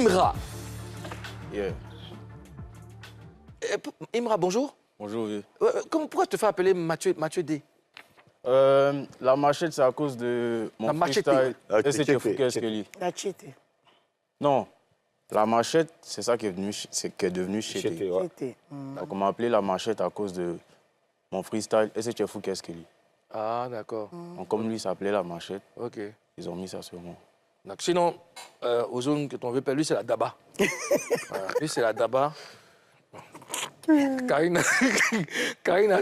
Imra. Yeah. Imra, bonjour. Bonjour, vieux. Pourquoi te faire appeler Mathieu D? La machette, c'est à cause de mon freestyle. Est-ce que tu es fou qu'est-ce que lui? La cheaté. Non. La machette, c'est ça qui est devenu Chété. Ouais. Donc, on m'a appelé la machette à cause de mon freestyle. Est-ce que tu es fou qu'est-ce que lui? Ah, d'accord. Donc, comme lui s'appelait la machette, Ok. ils ont mis ça sur moi. Donc, sinon, aux zones que ton veut lui, c'est la Daba. Voilà, lui, c'est la Daba. Karina,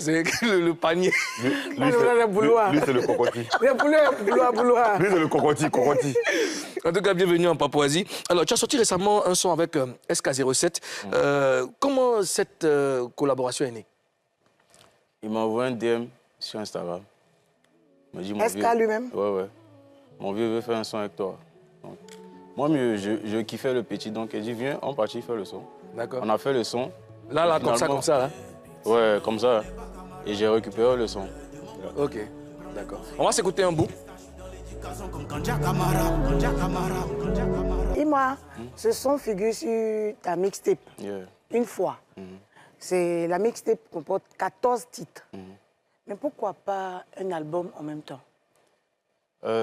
c'est le panier. Lui, c'est le cocotti. Lui, c'est le cocotti. En tout cas, bienvenue en Papouasie. Alors, tu as sorti récemment un son avec SK07. Comment cette collaboration est née? Il m'a envoyé un DM sur Instagram. Il m'a dit, mon SK vieux, lui-même? Ouais. Mon vieux veut faire un son avec toi. Donc, moi, je kiffais le petit, donc il dit, viens, on partit faire le son. D'accord. On a fait le son. Là, comme ça, là? Ouais, comme ça. Et j'ai récupéré le son. Ok, d'accord. On va s'écouter un bout. Dis-moi, ce son figure sur ta mixtape. Yeah. Une fois. La mixtape comporte 14 titres. Mais pourquoi pas un album en même temps?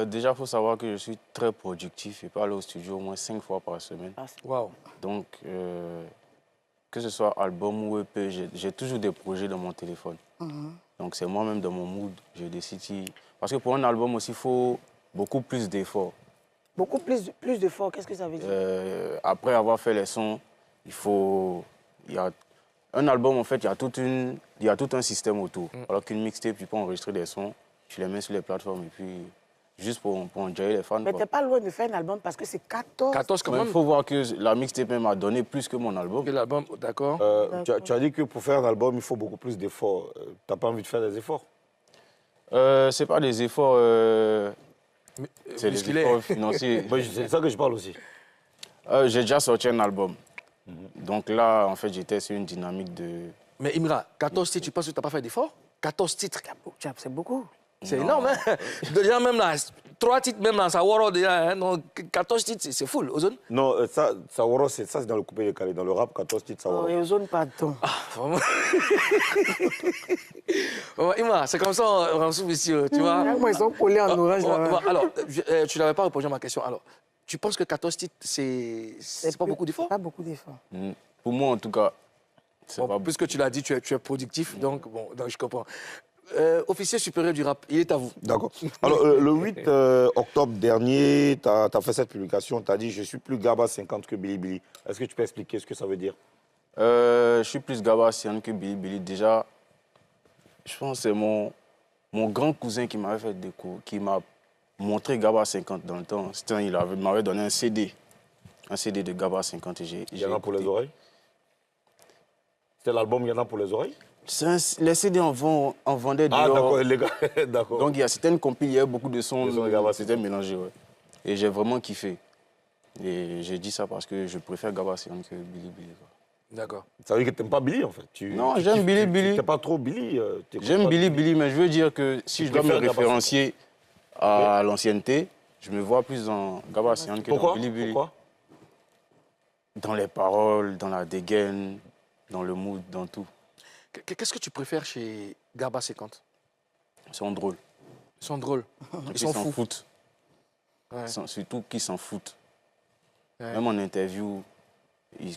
Déjà, il faut savoir que je suis très productif. Je peux aller au studio au moins 5 fois par semaine. Wow. Donc, que ce soit album ou EP, j'ai toujours des projets dans mon téléphone. Donc, c'est moi-même dans mon mood, je décide si... Parce que pour un album aussi, il faut beaucoup plus d'efforts. Beaucoup plus d'efforts, qu'est-ce que ça veut dire? Après avoir fait les sons, un album, en fait, il y a tout un système autour. Alors qu'une mixtape, tu peux enregistrer des sons, tu les mets sur les plateformes et puis... Juste pour enjoyer les fans. Mais t'es pas loin de faire un album parce que c'est 14. 14 quand même. Il faut voir que la mixtape m'a donné plus que mon album. Que l'album, d'accord. Tu as dit que pour faire un album, il faut beaucoup plus d'efforts. T'as pas envie de faire des efforts? C'est pas des efforts... c'est des efforts financiers. C'est ça que je parle aussi. J'ai déjà sorti un album. Donc là, en fait, j'étais sur une dynamique de... Mais Imra, 14 titres, tu penses que tu n'as pas fait d'efforts? 14 titres. C'est beaucoup. C'est énorme, hein? Déjà, même là, 3 titres, même là, ça Waro, déjà, hein? Donc, 14 titres, c'est full, Ozone. Non, ça Waro, c'est dans le coupé décalé. Dans le rap, 14 titres, ça Waro. Et Ozone, pardon. Ah, vraiment. Imra, c'est comme ça, Ramsou, ici, tu vois. Moi, ils sont collés en orange, là. Alors, tu n'avais pas répondu à ma question. Alors, tu penses que 14 titres, c'est pas beaucoup d'efforts? Pas beaucoup d'efforts. Pour moi, en tout cas, c'est pas... Puisque tu l'as dit, tu es productif, donc je comprends. Officier supérieur du rap, il est à vous. D'accord. Alors, le 8 octobre dernier, tu as fait cette publication, tu as dit « Je suis plus Gaba 50 que Billy Billy ». Est-ce que tu peux expliquer ce que ça veut dire? Je suis plus Gaba 50 que Billy Billy. Déjà, je pense que c'est mon grand cousin qui m'avait fait des cours, qui m'a montré Gaba 50 dans le temps. Il m'avait donné un CD de Gaba 50. Il y en a pour les oreilles? C'est l'album Il y en a pour les oreilles? Les CD en vendaient dehors. Ah, d'accord, les gars, d'accord. Donc, c'était une compil, il y avait beaucoup de sons, c'était mélangé, ouais. Et j'ai vraiment kiffé. Et j'ai dit ça parce que je préfère Gaba 50 que Billy Billy. D'accord. Ça veut dire que tu n'aimes pas Billy, en fait? Non, j'aime Billy Billy. Tu n'es pas trop Billy? J'aime Billy Billy, mais je veux dire que si je dois me référencier à l'ancienneté, je me vois plus dans Gaba 50 que dans Billy Billy. Pourquoi? Dans les paroles, dans la dégaine, dans le mood, dans tout. Qu'est-ce que tu préfères chez Gaba 50? Ils sont drôles. Ils sont drôles. Ils s'en foutent. Ouais. Surtout qu'ils s'en foutent. Ouais. Même en interview,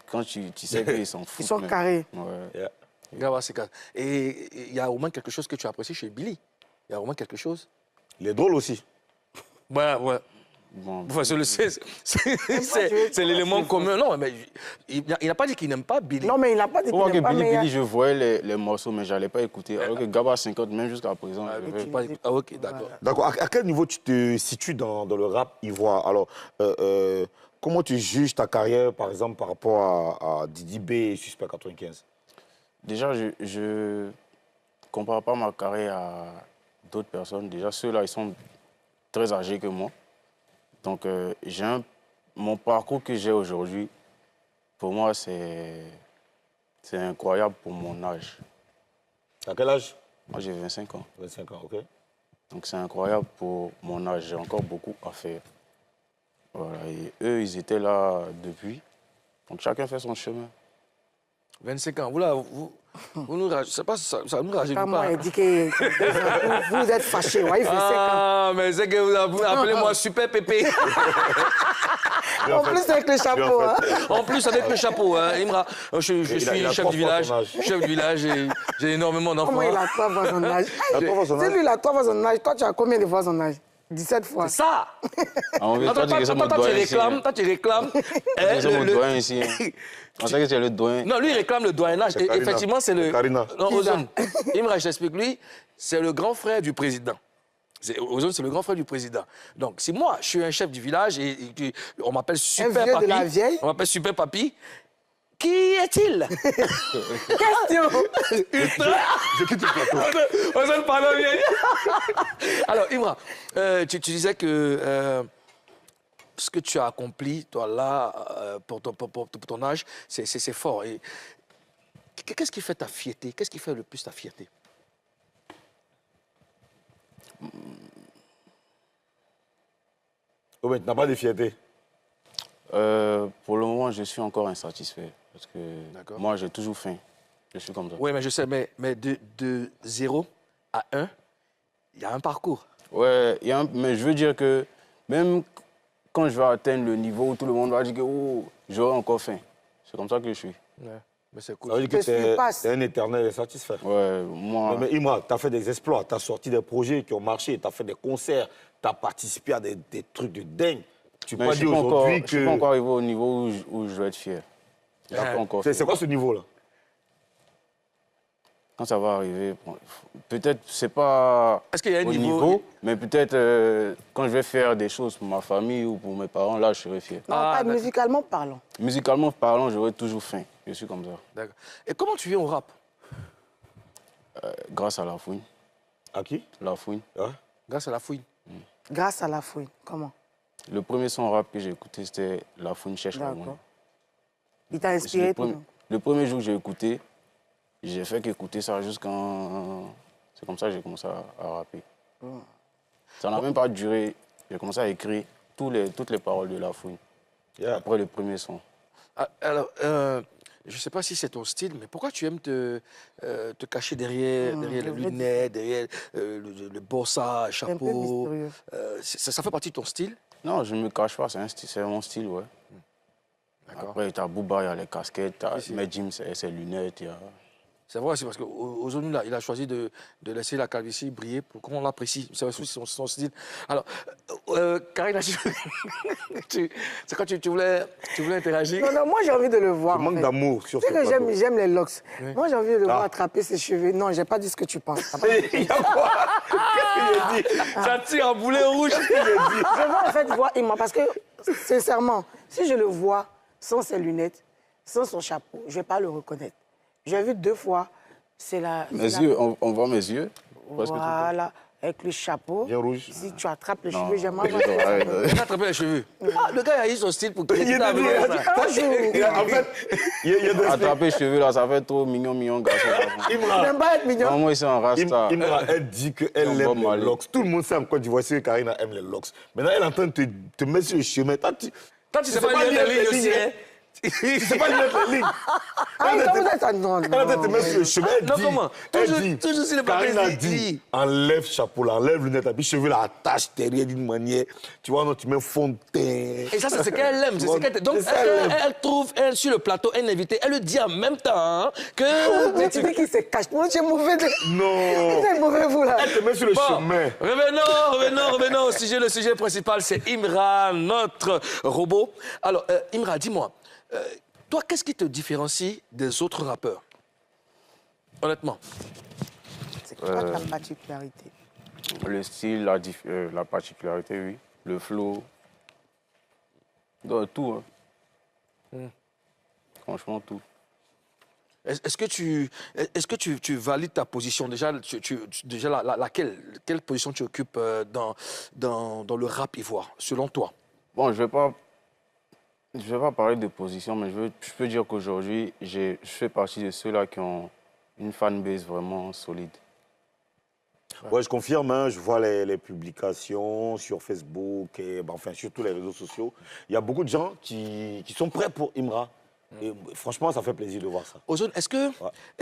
quand tu sais qu'ils s'en foutent. Ils sont carrés. Ouais. Yeah. Gaba 50. Et il y a au moins quelque chose que tu apprécies chez Billy. Il y a au moins quelque chose. Il est drôle aussi. Ouais. Bon, c'est l'élément commun. Non, mais il n'a pas dit qu'il n'aime pas Billy. Non, mais il n'a pas dit qu'il n'aime pas Billy, je voyais les morceaux, mais je n'allais pas écouter. Alors que Gaba 50, même jusqu'à présent, je ne vais pas écouter. Ah, ok, d'accord. D'accord. À quel niveau tu te situes dans le rap ivoire? Alors, comment tu juges ta carrière, par exemple, par rapport à Didi B et Suspect 95? Déjà, je ne compare pas ma carrière à d'autres personnes. Déjà, ceux-là, ils sont très âgés que moi. Donc, mon parcours que j'ai aujourd'hui, pour moi, c'est incroyable pour mon âge. À quel âge? Moi, j'ai 25 ans. 25 ans, ok. Donc, c'est incroyable pour mon âge. J'ai encore beaucoup à faire. Voilà, et eux, ils étaient là depuis. Donc chacun fait son chemin. 25 ans. Vous nous c'est pas ça nous rajeunit Quand moi, pas. il dit que vous êtes fâchés. Ouais, il fait 5 ans. Ah, mais c'est que vous appelez-moi Super Pépé. En plus, avec le chapeau. Hein. En plus, avec le chapeau, hein, Imra. Je suis il a chef 3 du fois village. ton âge. Chef du village et j'ai énormément d'enfants. Comment il a 3 fois son âge? Il a 3 fois son Si âge. lui, il a 3 fois son âge, toi, tu as combien de fois son âge? 17 fois. C'est ça. On veut Attends, toi, tu es mon doyen ici. toi, tu réclames. C'est mon doyen ici. On sait que tu es le doyen. Non, lui, il réclame le doyenage. C'est Et Karina. effectivement, c'est le... Karina. Non, Qui Ozone. Imra, je t'explique. Lui, c'est le grand frère du président. Ozone, c'est le grand frère du président. Donc, si moi, je suis un chef du village et on m'appelle Super vieux Papi... de la vieille? On m'appelle Super Papi. Qui est-il? Question. Je quitte le plateau. Ozone, pardon bien. Alors, Imra, tu disais que ce que tu as accompli, toi, là, pour ton âge, c'est fort. Et qu'est-ce qui fait ta fierté? Qu'est-ce qui fait le plus ta fierté? Oh, mais tu n'as pas de fierté. Pour le moment, je suis encore insatisfait. Parce que D'accord. moi, j'ai toujours faim. Je suis comme ça. Oui, mais je sais, mais de 0 à 1, il y a un parcours. Ouais, mais je veux dire que même quand je vais atteindre le niveau où tout le monde va dire que oh, j'aurai encore faim, c'est comme ça que je suis. Ouais, mais c'est Ça cool. veut dire que Je suis tu passe. es un éternel insatisfait. Ouais, moi, Mais Imra, tu as fait des exploits, tu as sorti des projets qui ont marché, tu as fait des concerts, tu as participé à des trucs de dingue. Tu peux mais pas je dire ne aujourd'hui suis pas encore que... arrivé au niveau où je vais être fier. Je suis pas encore C'est fier. quoi ce niveau-là? Quand ça va arriver, bon, peut-être c'est pas Est-ce qu'il y a un au niveau mais peut-être quand je vais faire des choses pour ma famille ou pour mes parents, là, je serai fier. Non, Ah, pas d'accord. musicalement parlant. Musicalement parlant, j'aurai toujours faim. Je suis comme ça. D'accord. Et comment tu viens au rap? Grâce à la fouine. À qui? La fouine. Ouais. Grâce à la fouine. Grâce à la fouine. Comment? Le premier son rap que j'ai écouté, c'était La fouine cherche la D'accord. moine. Il t'a C'est inspiré tout. le premier jour que j'ai écouté, j'ai fait qu'écouter ça jusqu'en... C'est comme ça que j'ai commencé à rapper. Ça n'a même pas duré. J'ai commencé à écrire toutes les paroles de La fouine. Yeah. Après le premier son. Ah, alors, je ne sais pas si c'est ton style, mais pourquoi tu aimes te cacher derrière les lunettes, derrière le bossa, Un peu chapeau? mystérieux. Ça fait partie de ton style? Non, je ne me cache pas, c'est mon style, ouais. D'accord. Après, tu as Booba, il y a les casquettes, tu as Jim, ses lunettes, il y a... C'est vrai, c'est parce qu'Ozone, là, il a choisi de laisser la calvitie briller pour qu'on l'apprécie. C'est aussi son style. Alors, Karina, c'est quand tu voulais interagir? Non, non, moi j'ai envie de le voir. Tu en manques fait. d'amour sur Tu ce sais que plateau. j'aime les locks. Oui. Moi j'ai envie de le voir attraper ses cheveux. Non, j'ai pas dit ce que tu penses. Il y a quoi? Qu'est-ce qu'il a dit? Ça tire en boulet rouge. Je veux en fait voir Imra parce que, sincèrement, si je le vois sans ses lunettes, sans son chapeau, je ne vais pas le reconnaître. J'ai vu 2 fois, c'est la... Mes yeux, on voit mes yeux. Presque tout le temps. Voilà, avec le chapeau. Bien rouge. Si tu attrapes les Non, cheveux, j'aimerais les voir. oreilles, Il a attrapé les cheveux. Ah, le gars, il a eu son style pour qu'il Il ait était amené dur, ça. En fait, il y a des... Attraper les cheveux, là, ça fait trop mignon, garçon. Imra, J'aime pas être mignon. Non, moi, c'est un rasta. Imra, elle dit qu'elle Non, aime Bob les Marley. locks. Tout le monde sait en Côte d'Ivoire que Karina aime les locks. Maintenant, elle est en train de te mettre sur le chemin. Toi, tu Toi, tu sais pas lire les lignes aussi, hein? sais pas lire les lignes. Ah, quand vous êtes en... Non, Elle est en train de te mettre sur le chemin. Elle Non, dit, comment? elle Toujours- dit, toujours sur les papiers, Karina il dit. dit, enlève chapeau là, enlève lunettes, puis cheveux là, attache derrière d'une manière. Tu vois, non, tu mets fond de teint. Et ça, c'est ce qu'elle aime. C'est ce qu'elle... Donc, C'est ça, elle aime. elle trouve, elle, sur le plateau, un invité, elle le dit en même temps hein, que... Mais tu dis qu'il se cache. Moi, j'ai mauvais. Non. Vous êtes mauvais, vous, là. Elle te met sur le Bon, chemin. revenons au sujet. Le sujet principal, c'est Imra, notre robot. Alors, Imra, dis-moi, toi, qu'est-ce qui te différencie des autres rappeurs? Honnêtement. C'est quoi ta particularité? Le style, la particularité, oui. Le flow. Tout, hein. Franchement, tout. Est-ce que tu valides ta position? Déjà, quelle position tu occupes dans le rap ivoire, selon toi? Bon, je vais pas parler de position, mais je peux dire qu'aujourd'hui, je fais partie de ceux-là qui ont une fanbase vraiment solide. Ouais, je confirme, hein, je vois les publications sur Facebook, et, bah, enfin, sur tous les réseaux sociaux. Il y a beaucoup de gens qui sont prêts pour Imra. Et franchement, ça fait plaisir de voir ça. Ozone, Ouais.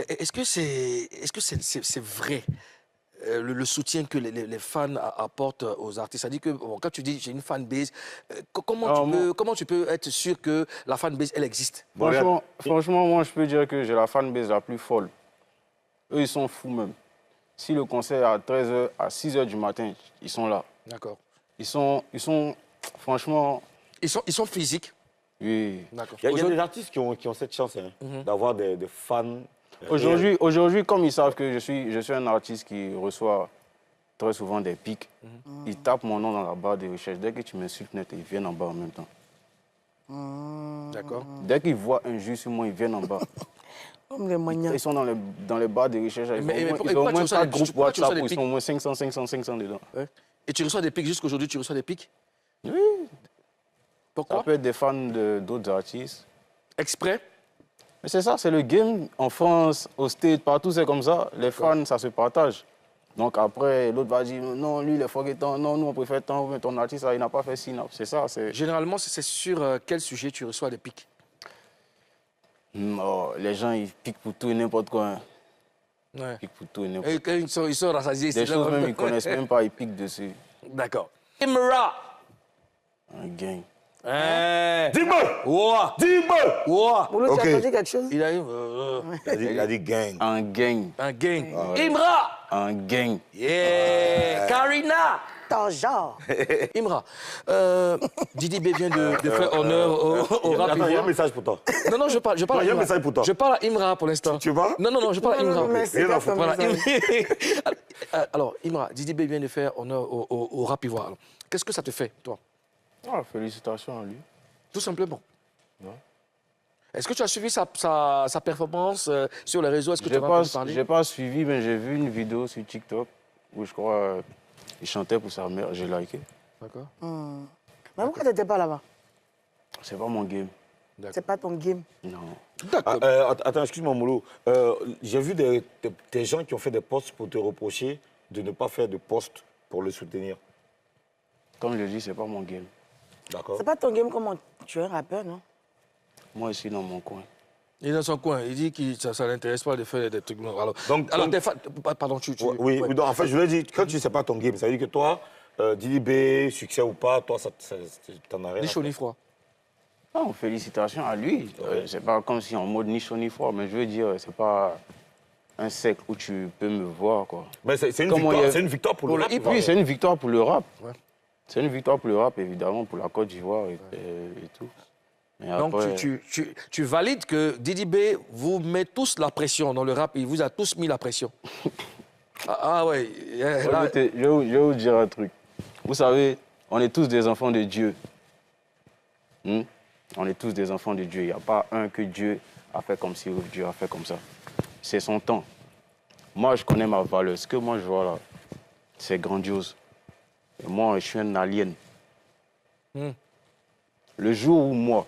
est-ce que c'est vrai le soutien que les fans apportent aux artistes? C'est-à-dire que bon, quand tu dis j'ai une fanbase, comment tu peux être sûr que la fanbase, elle existe? Franchement, moi, je peux dire que j'ai la fanbase la plus folle. Eux, ils sont fous même. Si le concert est à 13h, à 6h du matin, ils sont là. D'accord. Ils sont franchement, Ils sont physiques? oui. D'accord. Il y a des artistes qui ont cette chance hein, d'avoir des fans. Aujourd'hui, comme ils savent que je suis un artiste qui reçoit très souvent des pics, ils tapent mon nom dans la barre de recherche. Dès que tu m'insultes net, ils viennent en bas en même temps. D'accord. Dès qu'ils voient un jus sur moi, ils viennent en bas. Comme les manias. Ils sont dans les barres de recherche. Ils ont au moins 4 groupes WhatsApp où ils sont au moins 500 dedans. Ouais. Et tu reçois des pics jusqu'aujourd'hui, tu reçois des pics? Oui. Pourquoi? Ça peut être des fans d'autres artistes. Exprès? Mais c'est ça, c'est le game. En France, au States, partout, c'est comme ça. Les fans, ça se partage. Donc après, l'autre va dire, non, lui, il est forgetant, non, nous, on préfère tant, mais ton artiste, il n'a pas fait ci, non. C'est ça, c'est... Généralement, c'est sur quel sujet tu reçois des pics? Les gens, ils piquent pour tout et n'importe quoi. Hein. Ouais. Ils piquent pour tout et n'importe Et quand ils sont rassasiés, Des choses même, ils ne connaissent même pas, ils piquent dessus. D'accord. Imra! Un gang. Dis-moi! Ouah! Dis-moi! Ouah! Moulo, Ok. tu as entendu quelque chose? Il arrive. Il a dit gang. Un gang. Un gang. Imra! Un gang. Yeah! Karina! Ton genre. Imra, Didi B vient de faire honneur au rap Attends, il y a un ivoire. message pour toi. Non, je parle Non, à il y a un Imra. message pour toi. Je parle à Imra pour l'instant. Tu vois? Non, je parle à Imra. mais c'est Rien à pas foutre. ton Voilà. message. Alors, Imra, Didi B vient de faire honneur au rap ivoire. Alors, qu'est-ce que ça te fait, toi? Félicitations à lui. Tout simplement. Ouais. Est-ce que tu as suivi sa performance sur les réseaux? Est-ce que tu en as entendu parler? J'ai pas suivi, mais j'ai vu une vidéo sur TikTok où je crois il chantait pour sa mère. J'ai liké. D'accord. Mais pourquoi tu n'étais pas là-bas? C'est pas mon game. C'est pas ton game. Non. Attends, excuse-moi, Moulo. J'ai vu des gens qui ont fait des posts pour te reprocher de ne pas faire de posts pour le soutenir. Comme je dis, c'est pas mon game. D'accord? C'est pas ton game comme tu es un rappeur, non? Moi, je suis dans mon coin. Il est dans son coin. Il dit que ça ne l'intéresse pas de faire des trucs. Alors, Donc, tes fans... Pardon, tu... Oui, ouais. donc, en fait, je voulais dire, quand tu ne sais pas ton game, ça veut dire que toi, Didi B, succès ou pas, toi, t'en as rien. Ni à chaud faire. ni froid. Non, félicitations à lui. C'est pas comme si en mode ni chaud ni froid, mais je veux dire, c'est pas un cercle où tu peux me voir, quoi. Mais c'est une Comment victoire, il y a- c'est une victoire pour le rap. Oui, c'est une victoire pour le rap. Ouais. C'est une victoire pour le rap, évidemment, pour la Côte d'Ivoire et tout. Mais Donc, après, tu valides que Didi B vous met tous la pression dans le rap. Il vous a tous mis la pression. Ouais. Là, je vais vous dire un truc. Vous savez, on est tous des enfants de Dieu. On est tous des enfants de Dieu. Il n'y a pas un que Dieu a fait comme ci ou Dieu a fait comme ça. C'est son temps. Moi, je connais ma valeur. Ce que moi, je vois là, c'est grandiose. Et moi, je suis un alien. Le jour où moi,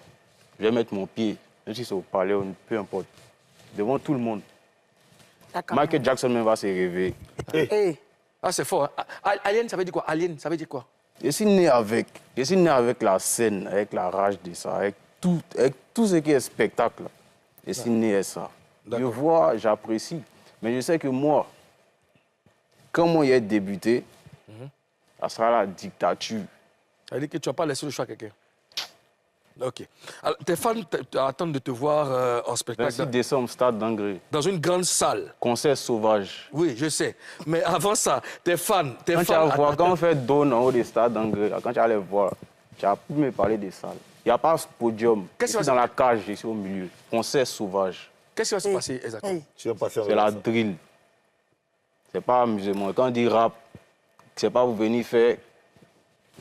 je vais mettre mon pied, même si c'est au palais ou peu importe, devant tout le monde, D'accord. Michael Jackson même va se réveiller. Hey. c'est fort. Hein. Alien, ça veut dire quoi? Alien, ça veut dire quoi? Je suis né avec la scène, avec la rage de ça, avec tout ce qui est spectacle. Je suis né avec ça. Je vois, j'apprécie. Mais je sais que moi, quand moi j'ai débuté, ça sera la dictature. Ça veut dire que tu n'as pas laissé le choix à quelqu'un. OK. Alors, tes fans attendent de te voir en spectacle 26 décembre, Stade d'Angré. dans une grande salle. Concert sauvage. Oui, je sais. Mais avant ça, tes fans... Quand on fait Dawn en haut des Stades d'Angré, quand tu allais voir, tu as pu me parler des salles. Il n'y a pas ce podium. Qu'est-ce Je qui suis va dans la cage, je suis au milieu. Concert sauvage. Qu'est-ce qui va se passer exactement? Hey. Tu vas passer C'est la drill. C'est pas amusement. Quand on dit rap, c'est pas vous venir faire.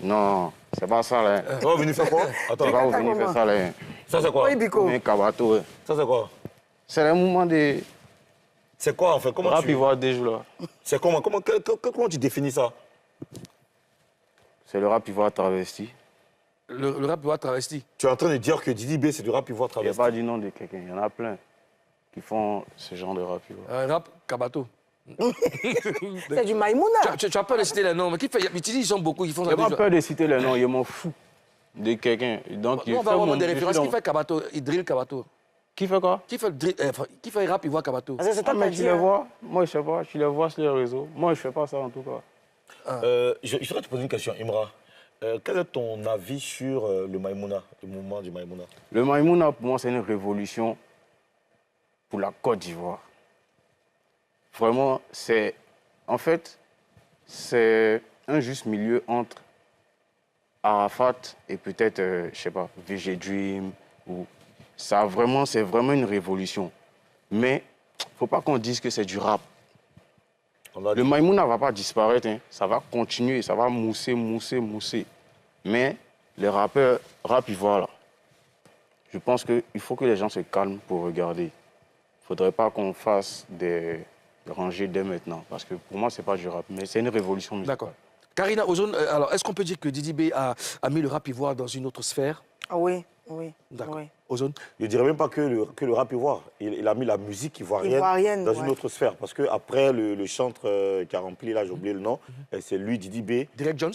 Non, c'est pas ça là. On va venir faire quoi? Attends, C'est pas vous venir faire ça là. ça c'est quoi? Oui, Biko. Un cabato. Ça c'est quoi? C'est le moment de C'est quoi en fait? Comment rap tu... ivoire des jours là. C'est comment tu définis ça? C'est le rap ivoire travesti. Le rap doit travesti. Tu es en train de dire que Didi B c'est du rap ivoire Il n'y a travesti. pas du nom de quelqu'un. Il y en a plein qui font ce genre de rap ivoire. Un rap Kabato. C'est du Maïmouna. Tu as peur de citer les noms, mais qui fait... Tu dis ils sont beaucoup, ils font Je ça. n'ai pas peur de citer les noms, je m'en fous de quelqu'un. Donc, Nous, on va avoir des références. Qui fait Kabato? Il drill Kabato. Qui fait quoi? Qui fait, qui fait rap, il voit Kabato. Parce que c'est toi qui Mais as tu dit, les hein. vois? Moi, je sais pas. Tu les vois sur les réseaux. Moi, je fais pas ça en tout cas. Je voudrais te poser une question, Imra. Quel est ton avis sur le Maïmouna, le mouvement du Maïmouna? Le Maïmouna, pour moi, c'est une révolution pour la Côte d'Ivoire. Vraiment, c'est... En fait, c'est un juste milieu entre Arafat et peut-être, je sais pas, VG Dream. Ou... Ça, vraiment, c'est vraiment une révolution. Mais faut pas qu'on dise que c'est du rap. Le Maïmouna ne va pas disparaître, hein. Ça va continuer, ça va mousser. Mais les rappeurs rap ivoire, là, je pense qu'il faut que les gens se calment pour regarder. Il ne faudrait pas qu'on fasse des rangées dès maintenant, parce que pour moi, ce n'est pas du rap, mais c'est une révolution musicale. D'accord. Karina Ozone, alors est-ce qu'on peut dire que Didi B a mis le rap ivoire dans une autre sphère? Ah oui, oui. D'accord. Oui. Ozone? Je ne dirais même pas que le rap ivoire. Il a mis la musique ivoirienne dans une autre sphère. Parce qu'après, le chantre qui a rempli, là, j'ai oublié le nom, c'est lui, Didi B. Derek Jones?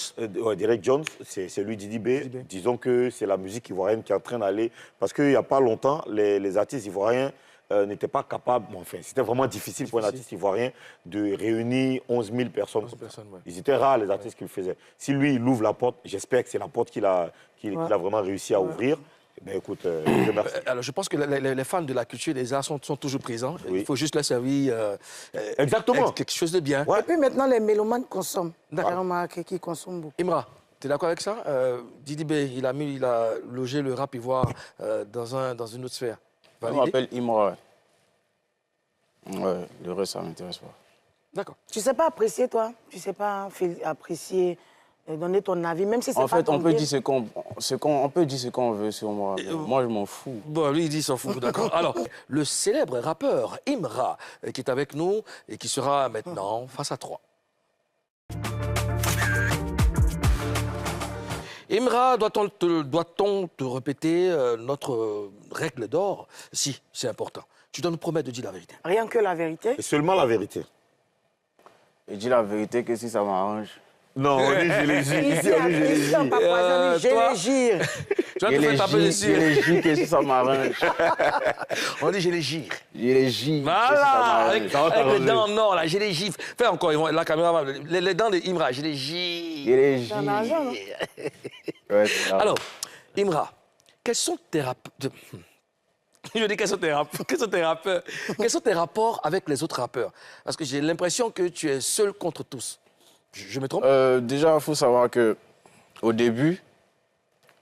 Derek Jones, c'est lui, Didi B. Disons que c'est la musique ivoirienne qui est en train d'aller. Parce qu'il n'y a pas longtemps, les artistes ivoiriens n'étaient pas capables, enfin, c'était vraiment difficile pour un artiste ivoirien de réunir 11 000 personnes. 11 personnes, ouais. Ils étaient rares, les artistes qui le faisaient. Si lui, il ouvre la porte, j'espère que c'est la porte qu'il a vraiment réussi à ouvrir. Ben écoute, je remercie. Alors, je pense que les fans de la culture et des arts sont toujours présents. Oui. Il faut juste leur servir Exactement. quelque chose de bien. Ouais. Et puis maintenant, les mélomanes consomment. D'accord. J'ai remarqué qu'ils consomment beaucoup. Imra, tu es d'accord avec ça? Didi B, il a logé le rap ivoire dans une autre sphère. Je me Validé? rappelle Imra. Ouais, le reste, ça ne m'intéresse pas. D'accord. Tu ne sais pas apprécier, toi? Tu ne sais pas apprécier, donner ton avis, même si c'est pas En fait, ton on peut bien. dire on peut dire ce qu'on veut sur moi. Mais moi, je m'en fous. Bon, lui, il dit s'en fout, d'accord. Alors, le célèbre rappeur Imra, qui est avec nous et qui sera maintenant face à 3. Imra, doit-on te répéter notre règle d'or? Si, c'est important. Tu dois nous promettre de dire la vérité. Rien que la vérité. Et seulement la vérité. Et dis la vérité que si ça m'arrange. Non, on dit je les gire. Ici, en Papouasie, je toi- les gire. Tu vas te faire taper dessus. Je les gire que si ça m'arrange. On dit je les gire. Je les gire que si ça Voilà, m'arrange. avec les dents nord, là, je les gifle. Fais encore, la caméra va... Les dents de Imra, je les Je gifle. les gire. T'en as argent, non? Ouais, c'est ça. Alors, Imra, quels sont tes rapports... Je dis quels sont tes rappeurs? Quels sont tes rapports avec les autres rappeurs? Parce que j'ai l'impression que tu es seul contre tous. Je me trompe? Déjà, il faut savoir qu'au début,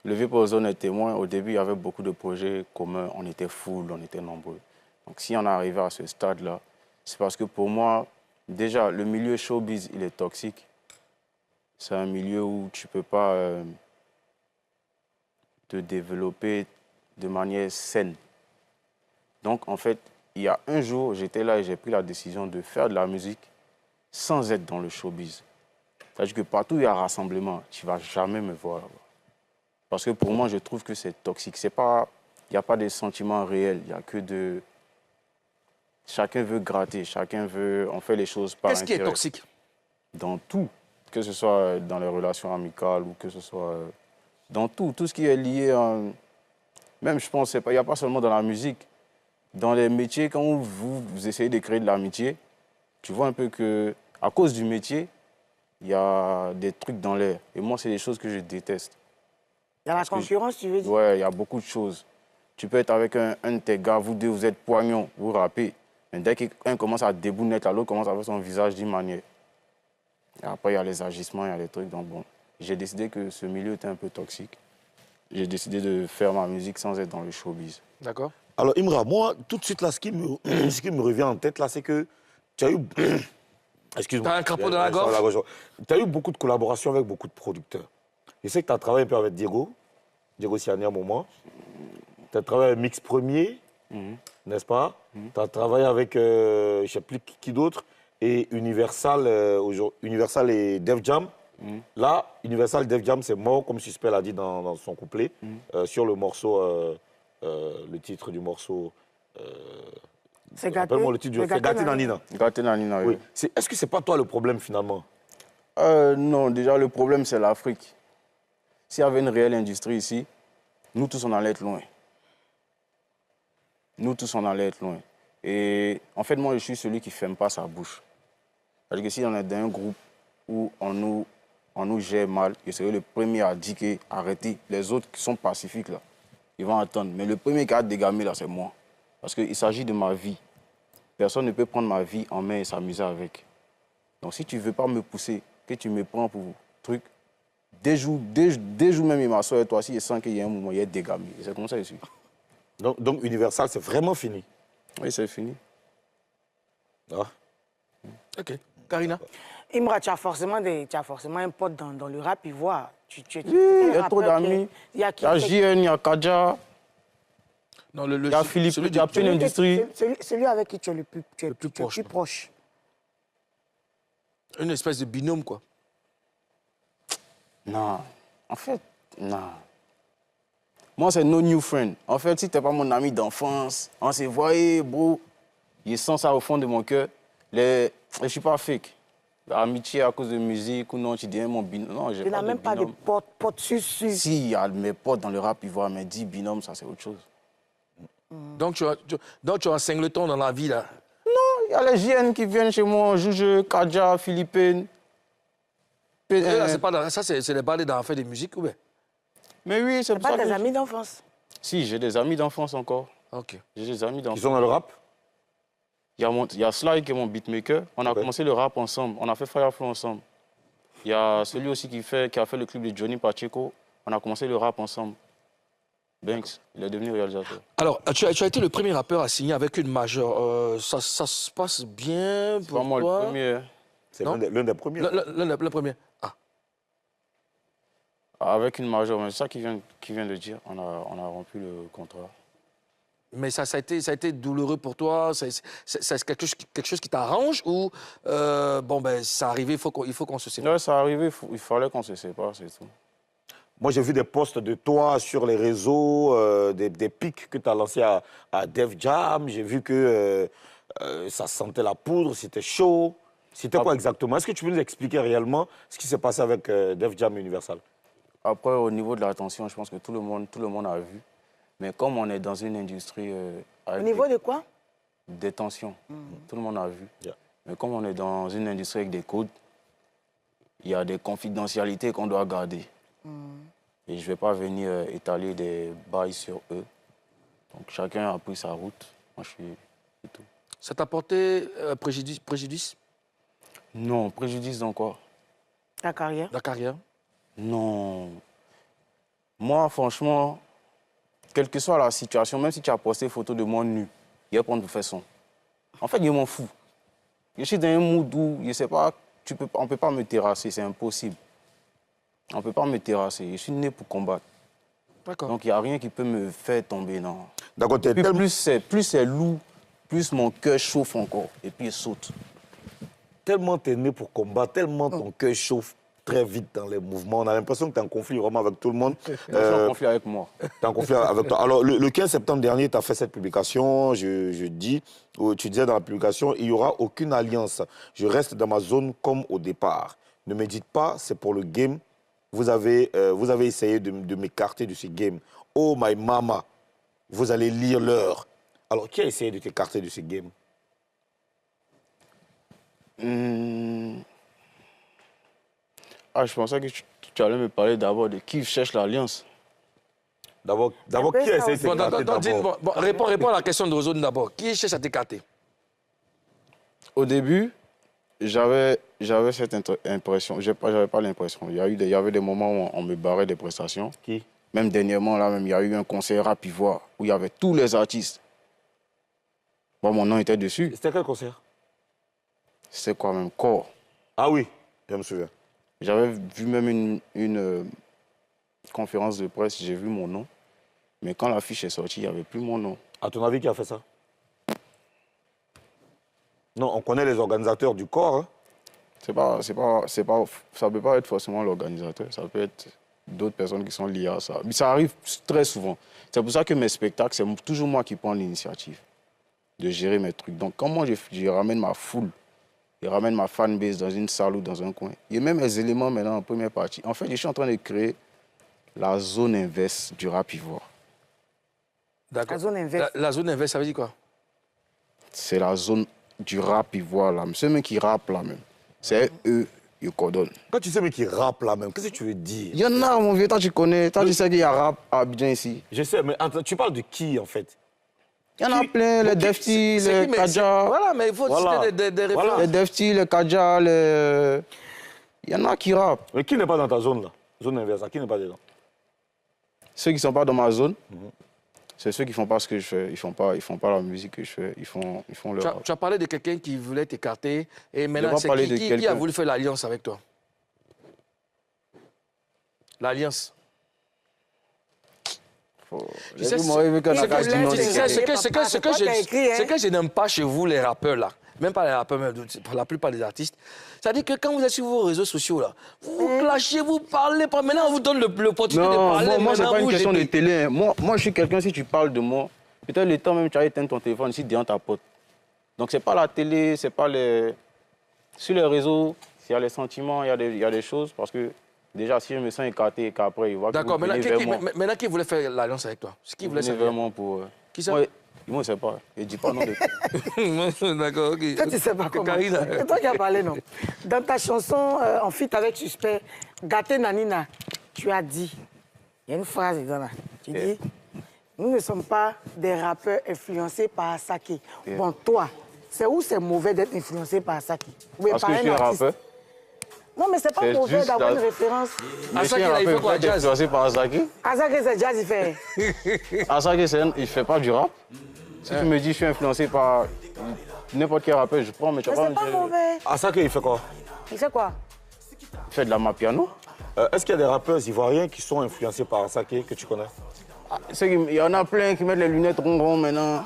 le Vieux-Ozone est témoin. Au début, il y avait beaucoup de projets communs. On était full, on était nombreux. Donc, si on est arrivé à ce stade-là, c'est parce que pour moi, déjà, le milieu showbiz, il est toxique. C'est un milieu où tu ne peux pas te développer de manière saine. Donc, en fait, il y a un jour, j'étais là et j'ai pris la décision de faire de la musique sans être dans le showbiz. C'est-à-dire que partout où il y a rassemblement, tu ne vas jamais me voir là-bas. Parce que pour moi, je trouve que c'est toxique. Il n'y a pas de sentiments réels, il n'y a que de... Chacun veut gratter, on fait les choses par Qu'est-ce qui est intérêt. toxique? Dans tout, que ce soit dans les relations amicales ou que ce soit dans tout ce qui est lié à... Même, je pense, il n'y a pas seulement dans la musique. Dans les métiers, quand vous essayez de créer de l'amitié, tu vois un peu qu'à cause du métier, il y a des trucs dans l'air. Et moi, c'est des choses que je déteste. Il y a la concurrence, tu veux dire? Ouais, il y a beaucoup de choses. Tu peux être avec un de tes gars, vous deux, vous êtes poignons, vous rappez. Mais dès qu'un commence à débounette, l'autre commence à faire son visage d'une manière. Et après, il y a les agissements, il y a les trucs. Donc bon, j'ai décidé que ce milieu était un peu toxique. J'ai décidé de faire ma musique sans être dans le showbiz. D'accord. Alors, Imra, moi, tout de suite, là, ce qui me revient en tête, là, c'est que tu as eu... Excuse-moi. T'as un crapaud dans la gorge? Tu as eu beaucoup de collaborations avec beaucoup de producteurs. Je sais que tu as travaillé un peu avec Diego Siani à un moment. Tu as travaillé avec Mix Premier, n'est-ce pas? Tu as travaillé avec, je ne sais plus qui d'autre, et Universal et Def Jam. Là, Universal Def Jam, c'est mort, comme Suspect l'a dit dans son couplet, sur le morceau, le titre du morceau, C'est gâté. Rappelle-moi le titre du c'est Gâté Nanina. Gâté Nanina, oui. Oui. Est-ce que c'est pas toi le problème finalement? Non, déjà, le problème, c'est l'Afrique. S'il y avait une réelle industrie ici, nous tous, on allait être loin. Nous tous, on allait être loin. Et en fait, moi, je suis celui qui ne ferme pas sa bouche. Parce que si on est dans un groupe où on nous gère mal, je serai le premier à dire que arrêtez. Les autres qui sont pacifiques, là, ils vont attendre. Mais le premier qui a dégamé, là, c'est moi. Parce qu'il s'agit de ma vie. Personne ne peut prendre ma vie en main et s'amuser avec. Donc, si tu ne veux pas me pousser, que tu me prends pour truc, dès jours même, il m'assoit avec toi, si je sens qu'il y a un moment, il est dégamé. C'est comme ça que je suis. Donc Universal, c'est vraiment fini. Oui, c'est fini. Ah. Ok. Karina? Imra, tu as forcément un pote dans le rap ivoire. Oui, il y a trop d'amis. Il y a JN, il y a Kadja, Non, il y a Philippe, il y a plein d'industries. Celui avec qui tu es le plus proche. Une espèce de binôme, quoi. Non, en fait, non. Moi, c'est no new friend. En fait, si tu n'es pas mon ami d'enfance, on s'est voyé, bro. Je sens ça au fond de mon cœur. Je ne suis pas fake. L'amitié à cause de musique ou non, tu dis mon binôme. Non, j'ai Tu n'as même pas de potes sur. Si, il y a mes potes dans le rap, ils voient, mais 10 binômes, ça, c'est autre chose. Donc, tu as un singleton dans la vie, là. Il y a les JN qui viennent chez moi, Juge, Kadja, Philippine. Là, c'est les balais dans fait de musique, ou bien? Mais oui, c'est pas des amis d'enfance. Si, j'ai des amis d'enfance encore. Ok. J'ai des amis d'enfance. Ils sont dans le rap? Il y a Sly qui est mon beatmaker. On a commencé le rap ensemble. On a fait Fireflow ensemble. Il y a celui aussi qui a fait le clip de Johnny Pacheco. On a commencé le rap ensemble. Banks, il est devenu réalisateur. Alors, tu as été le premier rappeur à signer avec une majeure. Ça se passe bien pour pas moi toi? le premier. C'est l'un des premiers. Le premier. Ah. Avec une majeure, mais c'est ça qui vient de dire. On a rompu le contrat. Mais ça a été douloureux pour toi? C'est quelque chose qui t'arrange ou bon, ben, ça arrivé, il faut qu'on se sépare? Ouais, ça arrivé, il fallait qu'on se sépare, c'est tout. Moi, j'ai vu des posts de toi sur les réseaux, des pics que tu as lancés à Def Jam. J'ai vu que ça sentait la poudre, c'était chaud. C'était quoi exactement? Est-ce que tu peux nous expliquer réellement ce qui s'est passé avec Def Jam Universal? Après, au niveau de l'attention, je pense que tout le monde a vu. Mais comme on est dans une industrie... Au niveau de quoi? Des tensions. Tout le monde a vu. Yeah. Mais comme on est dans une industrie avec des codes, il y a des confidentialités qu'on doit garder. Et je ne vais pas venir étaler des bails sur eux. Donc chacun a pris sa route. Moi, je suis... C'est tout. Ça t'a porté préjudice? Non, préjudice dans quoi? Ta carrière? La carrière? Non. Moi, franchement, quelle que soit la situation, même si tu as posté une photo de moi nu, il va prendre de faire son. En fait, je m'en fous. Je suis dans un mood où, je ne sais pas, on ne peut pas me terrasser, c'est impossible. On ne peut pas me terrasser. Je suis né pour combattre. D'accord. Donc, il n'y a rien qui peut me faire tomber, non. D'accord, Plus c'est lourd, plus mon cœur chauffe encore. Et puis, il saute. Tellement tu es né pour combattre, tellement ton cœur chauffe très vite dans les mouvements. On a l'impression que tu es en conflit vraiment avec tout le monde. Je suis en conflit avec moi. Tu es en conflit avec toi. Alors, le 15 septembre dernier, tu as fait cette publication, je dis, où tu disais dans la publication, il n'y aura aucune alliance. Je reste dans ma zone comme au départ. Ne me dites pas, c'est pour le game. Vous avez essayé de m'écarter de ce game. Oh my mama, vous allez lire l'heure. Alors, qui a essayé de t'écarter de ce game? Je pensais que tu allais me parler d'abord de qui cherche l'alliance. D'abord, qui a essayé de t'écarter d'abord? Réponds à la question d'Ozone d'abord. Qui cherche à t'écarter? Au début, j'avais cette impression. J'avais pas l'impression. Il y avait des moments où on me barrait des prestations. Qui? Même dernièrement, là, il y a eu un concert rap ivoire où il y avait tous les artistes. Bon, mon nom était dessus. C'était quel concert? C'est quoi même? Corps. Ah oui, je me souviens. J'avais vu même une conférence de presse, j'ai vu mon nom. Mais quand l'affiche est sortie, il n'y avait plus mon nom. À ton avis, qui a fait ça? Non, on connaît les organisateurs du corps. Hein? Ça ne peut pas être forcément l'organisateur, ça peut être d'autres personnes qui sont liées à ça. Mais ça arrive très souvent. C'est pour ça que mes spectacles, c'est toujours moi qui prends l'initiative. de gérer mes trucs. Donc, quand moi, je ramène ma foule, je ramène ma fanbase dans une salle ou dans un coin, il y a même les éléments maintenant en première partie. En fait, je suis en train de créer la zone inverse du rap ivoire. D'accord. La zone inverse. La zone inverse, ça veut dire quoi? C'est la zone du rap ivoire, là. Ceux même qui rappent, là, même. C'est eux, ils coordonnent. Quand tu sais, mais qui rappe là même, qu'est-ce que tu veux dire? Il y en a, mon vieux, toi, tu connais. Toi, tu sais qu'il y a rap à Abidjan ici. Je sais, mais attends, tu parles de qui, en fait? Il y en a plein, les Defty, les Kadja. Voilà, mais il faut citer des références. Les Defty, les Kadja, les... Il y en a qui rappent. Mais qui n'est pas dans ta zone, là? Zone inverse, qui n'est pas dedans? Ceux qui ne sont pas dans ma zone, c'est ceux qui ne font pas ce que je fais. Ils ne font pas la musique que je fais. Ils font le rap. Tu as parlé de quelqu'un qui voulait t'écarter. Et maintenant, pas c'est parlé de qui a quelqu'un. voulu faire l'alliance avec toi? L'alliance. Tu sais, ce que je n'aime pas chez vous, les rappeurs, là, même pas les rappeurs, même pour la plupart des artistes, c'est-à-dire que quand vous êtes sur vos réseaux sociaux, là, vous clashez, vous parlez pas. Maintenant, on vous donne l'opportunité de parler. Moi, c'est pas une question de télé. Hein. Moi, je suis quelqu'un, si tu parles de moi, peut-être le temps même, tu as éteint ton téléphone ici devant ta pote. Donc, c'est pas la télé, c'est pas les... Sur les réseaux, il y a les sentiments, il y a des choses, parce que déjà, si je me sens écarté et qu'après, il voit que d'accord, vous venez vers moi. maintenant, qui voulait faire l'alliance avec toi? Qui voulait venez vers moi pour... Qui ça? Moi, il ne sait pas. Il ne dit pas non de... D'accord, ok. Toi, tu sais pas comment. C'est toi qui as parlé, non? Dans ta chanson en feat avec Suspect, Gâté Nanina, tu as dit, il y a une phrase dedans là, tu dis, nous ne sommes pas des rappeurs influencés par Asake. Bon, toi, c'est où c'est mauvais d'être influencé par Asake? Parce que je suis un rappeur. Non, mais c'est pas mauvais d'avoir une référence. Asake, il fait quoi, jazz? Influencé par Asake. Asake, c'est jazz, il fait. Asake, il ne fait pas du rap. Si tu me dis je suis influencé par n'importe quel rappeur, je prends, mais tu Mais vas c'est pas pas me dire... mauvais. Asake, il fait quoi? Il fait quoi? Il fait de la mapiano. Est-ce qu'il y a des rappeurs ivoiriens qui sont influencés par Asake que tu connais? Il y en a plein qui mettent les lunettes ronds maintenant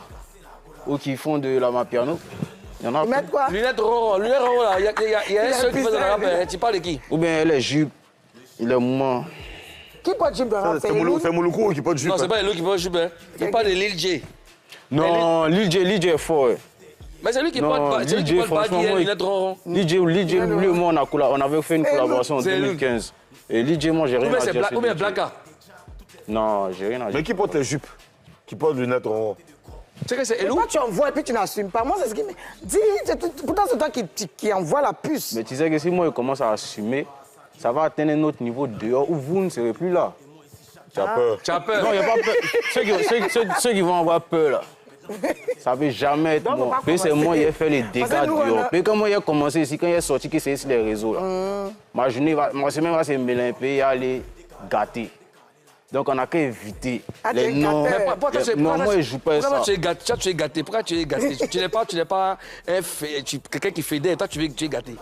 ou qui font de la mapiano. Il y en a Ils plein. mettent quoi? Lunettes ronds, là, il y a un seul qui fait de la rap. Tu parles de qui? Ou bien les jupes, les mouvements. Qui porte jupe de rap? C'est Mouloukou qui porte jupe. Non, c'est pas lui qui porte jupe. Il parle de Lil J. Non, Lil J est fort. Mais c'est lui qui porte pas. C'est lui qui porte pas qui est lunettes ronds. Lil J, lui et moi, on avait fait une collaboration en 2015. Et Lil J, moi, j'ai rien à dire. Ou bien Blacka. Non, j'ai rien à dire. Mais qui porte les jupes? Qui porte les lunettes rondes? C'est que c'est Elou. Pourquoi tu envoies et puis tu n'assumes pas? Moi, c'est ce qui me... Dis, pourtant, c'est toi qui envoie la puce. Mais tu sais que si moi, je commence à assumer, ça va atteindre un autre niveau dehors où vous ne serez plus là. Tu as peur? Tu as peur? Non, il n'y a pas peur. Ceux qui vont avoir peur, là, ça ne va jamais être Donc, moi. on va C'est moi qui ai fait les Parce dégâts que nous, on dehors. a- Puis quand moi, j'ai commencé ici, quand il est sorti, que c'est sur les réseaux, là, ma journée, ma semaine va se mêler et aller gâter. Donc, on n'a qu'à éviter Ah, les t'es noms. gâteur. Mais pourquoi tu es Non, moi, je ne joue pas Pourquoi ça. tu es gâté? Pourquoi tu es gâté? Tu n'es pas quelqu'un qui fédère. Toi, tu es gâté.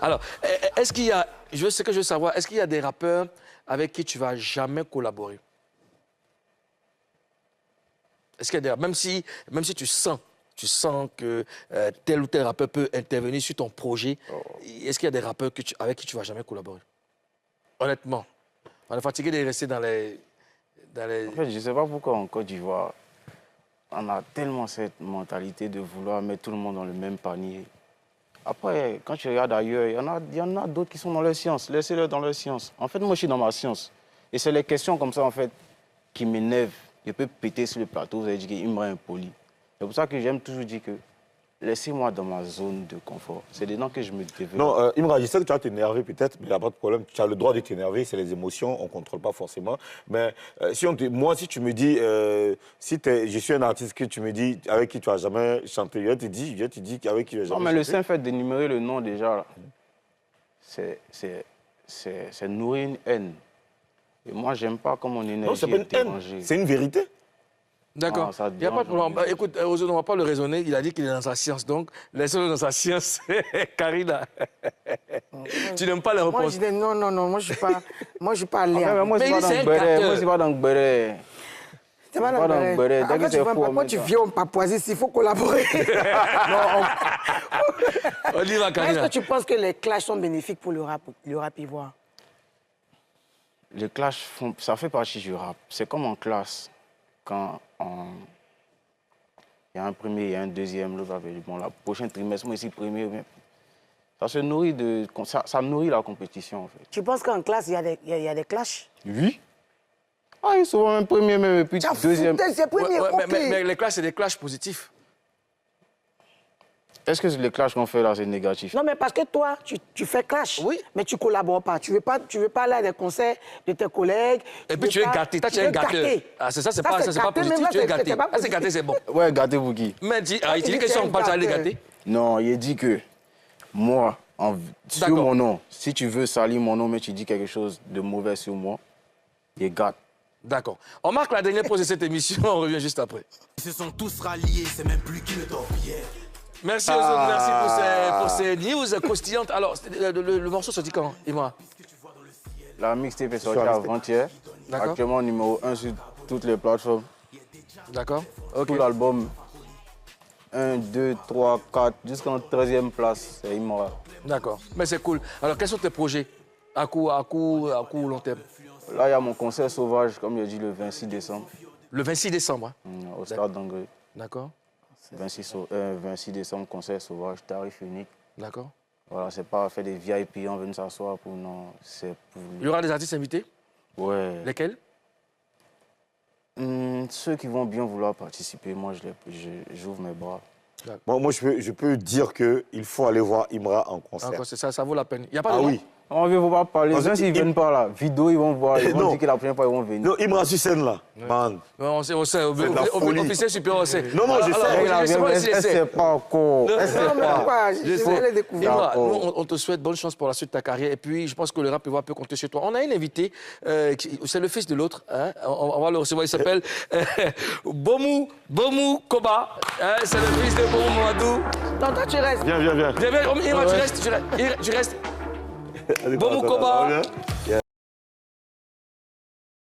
Alors, est-ce qu'il y a... Ce que je veux savoir, est-ce qu'il y a des rappeurs avec qui tu ne vas jamais collaborer? Est-ce qu'il y a des rappeurs, même si tu sens que tel ou tel rappeur peut intervenir sur ton projet, est-ce qu'il y a des rappeurs avec qui tu ne vas jamais collaborer? Honnêtement. On est fatigué de rester dans les... En fait, je ne sais pas pourquoi en Côte d'Ivoire, on a tellement cette mentalité de vouloir mettre tout le monde dans le même panier. Après, quand tu regardes ailleurs, il y en a d'autres qui sont dans leur science. Laissez-les dans leur science. En fait, moi, je suis dans ma science. Et c'est les questions comme ça, en fait, qui m'énervent. Je peux péter sur le plateau, vous avez dit qu'il me rend impoli. C'est pour ça que j'aime toujours dire que laissez-moi dans ma zone de confort. C'est dedans que je me développe. Non, Imra, je sais que tu vas t'énerver peut-être, mais il n'y a pas de problème. Tu as le droit de t'énerver, c'est les émotions, on ne contrôle pas forcément. Mais moi, si tu me dis, je suis un artiste que tu me dis avec qui tu n'as jamais chanté, je te dis avec qui tu n'as jamais chanté. Non, mais le simple fait d'énumérer le nom déjà, là, c'est nourrir une haine. Et moi, j'aime pas comme mon énergie Non, c'est pas une est dérangée. haine, c'est une vérité. D'accord. Ah, ça Il n'y a pas de problème. dérange. Écoute, on ne va pas le raisonner. Il a dit qu'il est dans sa science. Donc, laissez-le dans sa science. Karina, tu n'aimes pas les Moi, réponses. je dis non, moi, je suis pas allé. Ah, mais moi, Mais c'est il pas c'est dans un le béret. gâteur. Moi, c'est pas dans le béret. C'est pas pas dans le béret. Dès que Après, c'est fou, on quand met tu ça. viens en Papouasie, il faut collaborer. On y va, Est-ce Karina. que tu penses que les clashs sont bénéfiques pour le rap ivoire? Les clashs, ça fait partie du rap. C'est comme en classe, quand Il y a un premier, il y a un deuxième, l'autre avait dit, bon, la prochaine trimestre, moi ici, premier. Mais ça se nourrit de... Ça nourrit la compétition, en fait. Tu penses qu'en classe, il y a des clashs? Oui. Ah, il y a souvent un premier, même, et puis deuxième. C'est premier, Ouais, ok. mais les clashs, c'est des clashs positifs. Est-ce que les clashs qu'on fait là, c'est négatif? Non, mais parce que toi, tu fais clash, Oui. mais tu ne collabores pas. Tu ne veux pas aller à des concerts de tes collègues. Et puis tu es gâté. Toi, tu es gâteur. Ah, c'est ça, c'est pas positif. Tu es gâté. Ah, c'est gâté, c'est bon. Ouais, gâté pour qui? Mais il dit que si on parle, tu vas les gâter. Non, il dit que moi, sur mon nom, si tu veux salir mon nom, mais tu dis quelque chose de mauvais sur moi, il gâte. D'accord. On marque la dernière pause de cette émission, on revient juste après. Ils se sont tous ralliés, c'est même plus qui le torpillait. Merci aux autres, merci pour ces news croustillantes. Alors, le morceau se dit quand, Imra? La mixtape est sortie avant-hier. Actuellement numéro 1 sur toutes les plateformes. D'accord. Ok. Tout l'album, 1, 2, 3, 4, jusqu'en 13e place, c'est Imra. D'accord. Mais c'est cool. Alors, quels sont tes projets à court ou long terme? Là, il y a mon concert sauvage, comme je dit, le 26 décembre. Le 26 décembre. Au stade d'Angré. D'accord. 26 décembre, concert sauvage, tarif unique. D'accord. Voilà, c'est pas fait des VIP, on vient s'asseoir pour non, c'est pour... Il y aura des artistes invités? Ouais. Lesquels? Ceux qui vont bien vouloir participer, moi, j'ouvre mes bras. Moi, je peux dire qu'il faut aller voir Imra en concert. Encore, ça vaut la peine. Il n'y a pas de Ah nom? oui. On ne veut pas parler. Les gens, s'ils ne viennent pas là, vidéo, ils vont voir. Ils vont dire que la première fois, ils vont venir. Non, Imra sur scène, là. Man. On sait. de la folie. Officiel supérieur, on sait. Non, je sais. Elle ne sait pas encore. Elle ne sait Non, mais pas. pourquoi? Je vais les découvrir. Imra, nous, on te souhaite bonne chance pour la suite de ta carrière. Et puis, je pense que le rap peut compter sur toi. On a un invité, c'est le fils de l'autre. Hein? On va le recevoir. Il s'appelle Bomou Koba. Hein? C'est le fils de Bomou Moadou. Tonton, tu restes. Viens. Imra, tu restes. Tu restes. Bomou Koba.